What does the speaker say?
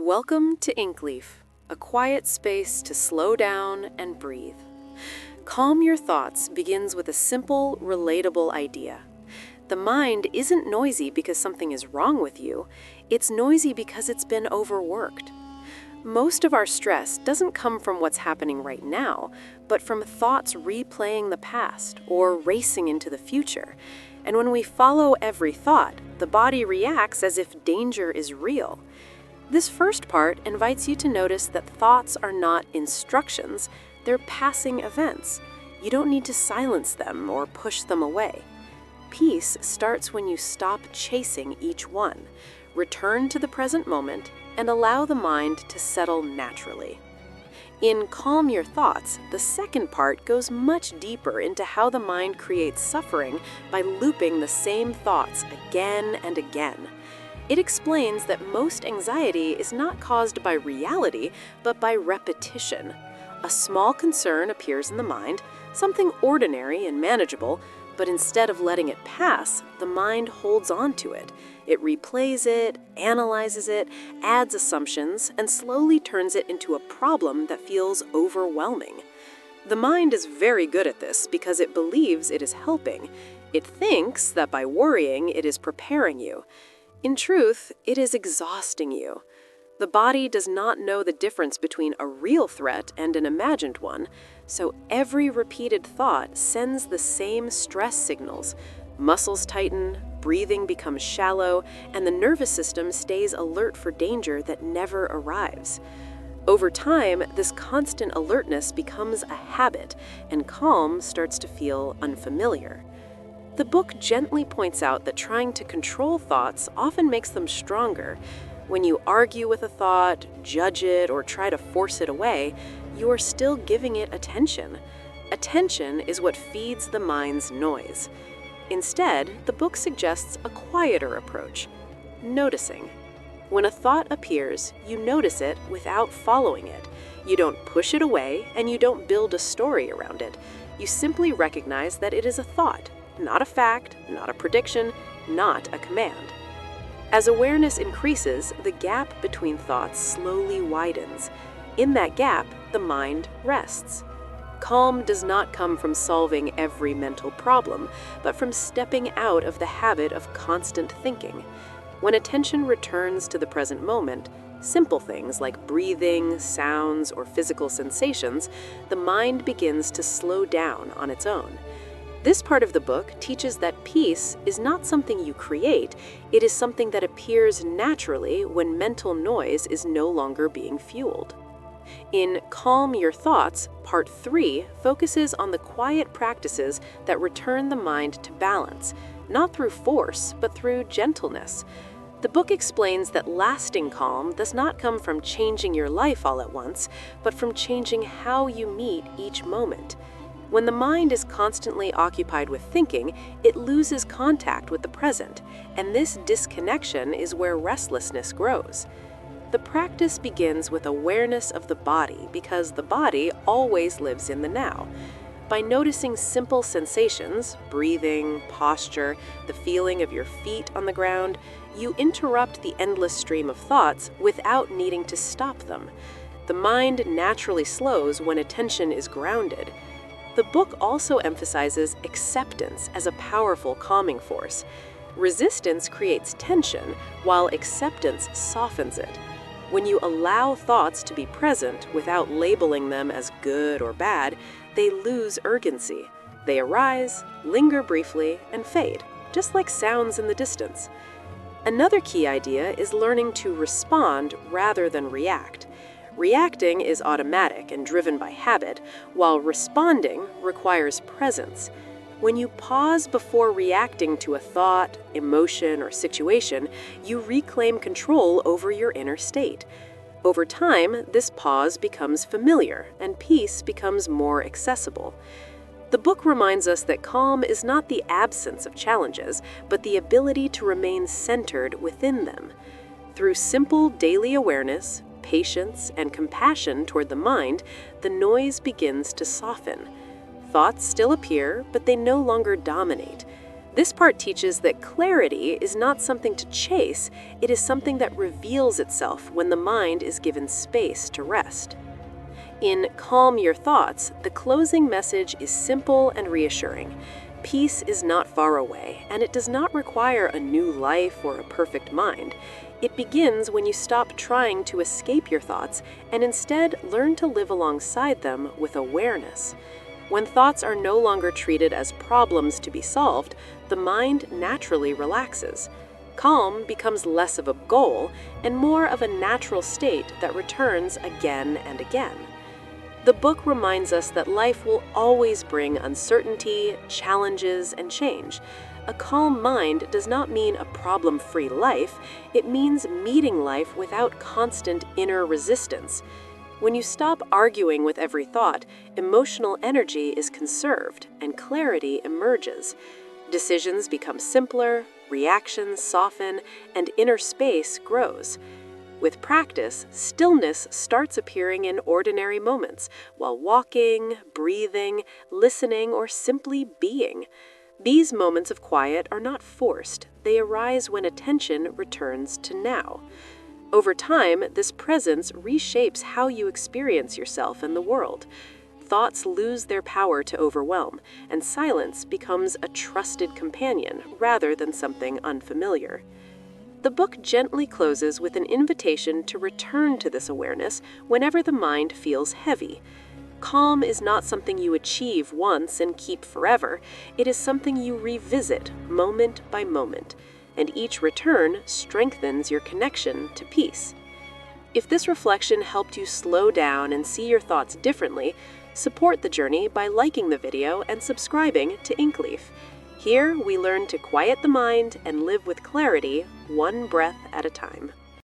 Welcome to Inkleaf, a quiet space to slow down and breathe. Calm your thoughts begins with a simple, relatable idea. The mind isn't noisy because something is wrong with you, it's noisy because it's been overworked. Most of our stress doesn't come from what's happening right now, but from thoughts replaying the past or racing into the future. And when we follow every thought, the body reacts as if danger is real. This first part invites you to notice that thoughts are not instructions, they're passing events. You don't need to silence them or push them away. Peace starts when you stop chasing each one, return to the present moment, and allow the mind to settle naturally. In Calm Your Thoughts, the second part goes much deeper into how the mind creates suffering by looping the same thoughts again and again. It explains that most anxiety is not caused by reality, but by repetition. A small concern appears in the mind, something ordinary and manageable, but instead of letting it pass, the mind holds on to it. It replays it, analyzes it, adds assumptions, and slowly turns it into a problem that feels overwhelming. The mind is very good at this because it believes it is helping. It thinks that by worrying, it is preparing you. In truth, it is exhausting you. The body does not know the difference between a real threat and an imagined one, so every repeated thought sends the same stress signals. Muscles tighten, breathing becomes shallow, and the nervous system stays alert for danger that never arrives. Over time, this constant alertness becomes a habit, and calm starts to feel unfamiliar. The book gently points out that trying to control thoughts often makes them stronger. When you argue with a thought, judge it, or try to force it away, you are still giving it attention. Attention is what feeds the mind's noise. Instead, the book suggests a quieter approach, noticing. When a thought appears, you notice it without following it. You don't push it away, and you don't build a story around it. You simply recognize that it is a thought. Not a fact, not a prediction, not a command. As awareness increases, the gap between thoughts slowly widens. In that gap, the mind rests. Calm does not come from solving every mental problem, but from stepping out of the habit of constant thinking. When attention returns to the present moment, simple things like breathing, sounds, or physical sensations, the mind begins to slow down on its own. This part of the book teaches that peace is not something you create, it is something that appears naturally when mental noise is no longer being fueled. In Calm Your Thoughts, Part 3 focuses on the quiet practices that return the mind to balance, not through force, but through gentleness. The book explains that lasting calm does not come from changing your life all at once, but from changing how you meet each moment. When the mind is constantly occupied with thinking, it loses contact with the present, and this disconnection is where restlessness grows. The practice begins with awareness of the body because the body always lives in the now. By noticing simple sensations, breathing, posture, the feeling of your feet on the ground, you interrupt the endless stream of thoughts without needing to stop them. The mind naturally slows when attention is grounded. The book also emphasizes acceptance as a powerful calming force. Resistance creates tension, while acceptance softens it. When you allow thoughts to be present without labeling them as good or bad, they lose urgency. They arise, linger briefly, and fade, just like sounds in the distance. Another key idea is learning to respond rather than react. Reacting is automatic and driven by habit, while responding requires presence. When you pause before reacting to a thought, emotion, or situation, you reclaim control over your inner state. Over time, this pause becomes familiar, and peace becomes more accessible. The book reminds us that calm is not the absence of challenges, but the ability to remain centered within them. Through simple daily awareness, patience, and compassion toward the mind, the noise begins to soften. Thoughts still appear, but they no longer dominate. This part teaches that clarity is not something to chase, it is something that reveals itself when the mind is given space to rest. In Calm Your Thoughts, the closing message is simple and reassuring. Peace is not far away, and it does not require a new life or a perfect mind. It begins when you stop trying to escape your thoughts and instead learn to live alongside them with awareness. When thoughts are no longer treated as problems to be solved, the mind naturally relaxes. Calm becomes less of a goal and more of a natural state that returns again and again. The book reminds us that life will always bring uncertainty, challenges, and change. A calm mind does not mean a problem-free life, it means meeting life without constant inner resistance. When you stop arguing with every thought, emotional energy is conserved and clarity emerges. Decisions become simpler, reactions soften, and inner space grows. With practice, stillness starts appearing in ordinary moments, while walking, breathing, listening, or simply being. These moments of quiet are not forced, they arise when attention returns to now. Over time, this presence reshapes how you experience yourself and the world. Thoughts lose their power to overwhelm, and silence becomes a trusted companion rather than something unfamiliar. The book gently closes with an invitation to return to this awareness whenever the mind feels heavy. Calm is not something you achieve once and keep forever. It is something you revisit moment by moment, and each return strengthens your connection to peace. If this reflection helped you slow down and see your thoughts differently, support the journey by liking the video and subscribing to Inkleaf. Here, we learn to quiet the mind and live with clarity, one breath at a time.